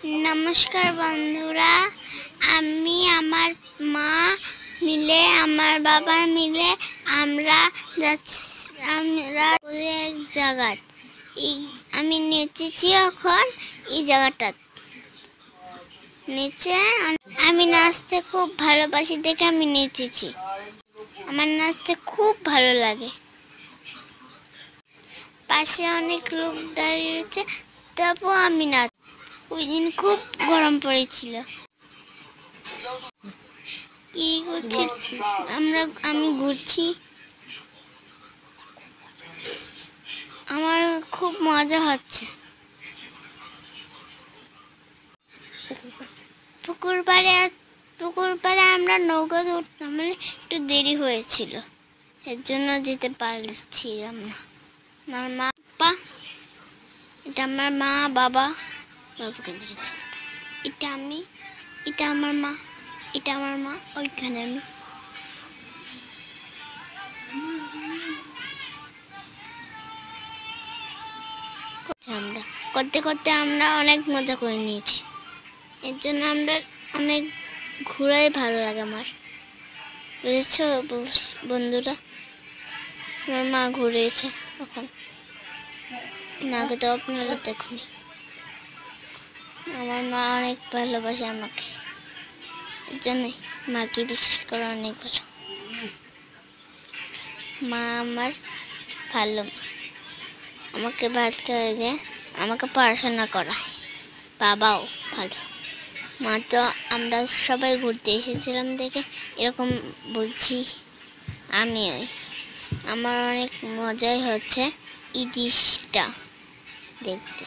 नमस्कार बंधुरा आमी आमार मा मिले आमार बाबा मिले आमरा एक জায়গাত আমি নেচেছি এখন এই জায়গাটাত নেচে আমি নাচতে খুব ভালোবাসি দেখে আমি নেচেছি। আমার নাচতে খুব ভালো লাগে। পাশে অনেক লোক দাঁড়িয়ে রয়েছে তবুও আমি নাচ। ওই দিন খুব গরম পড়েছিল। কি করছি আমি ঘুরছি। আমার খুব মজা হচ্ছে। পুকুর পাড়ে আমরা নৌকা উঠতাম, মানে একটু দেরি হয়েছিল, এর জন্য যেতে পারছিলাম না। আমার মা বাবা, এটা আমার মা বাবা, বাবুকে দেখেছি, এটা আমি, এটা আমার মা, এটা আমার মা, ওইখানে আমি। আমরা করতে করতে আমরা অনেক মজা করে নিয়েছি, এর জন্য আমরা অনেক ঘোরাই ভালো লাগে আমার। বুঝেছ বন্ধুরা? আমার মা ঘুরেছে এখন, নাকে তো আপনারা দেখুন। আমার মা অনেক ভালোবাসে আমাকে, এর জন্যই মাকে বিশেষ করে অনেক ভালো। মা আমার ভালো, আমাকে ভাত খাওয়াই দেয়, আমাকে পড়াশোনা করায়, বাবাও ভালো। মা তো আমরা সবাই ঘুরতে এসেছিলাম দেখে এরকম বলছি আমি। আমার অনেক মজাই হচ্ছে ইলিশটা দেখতে।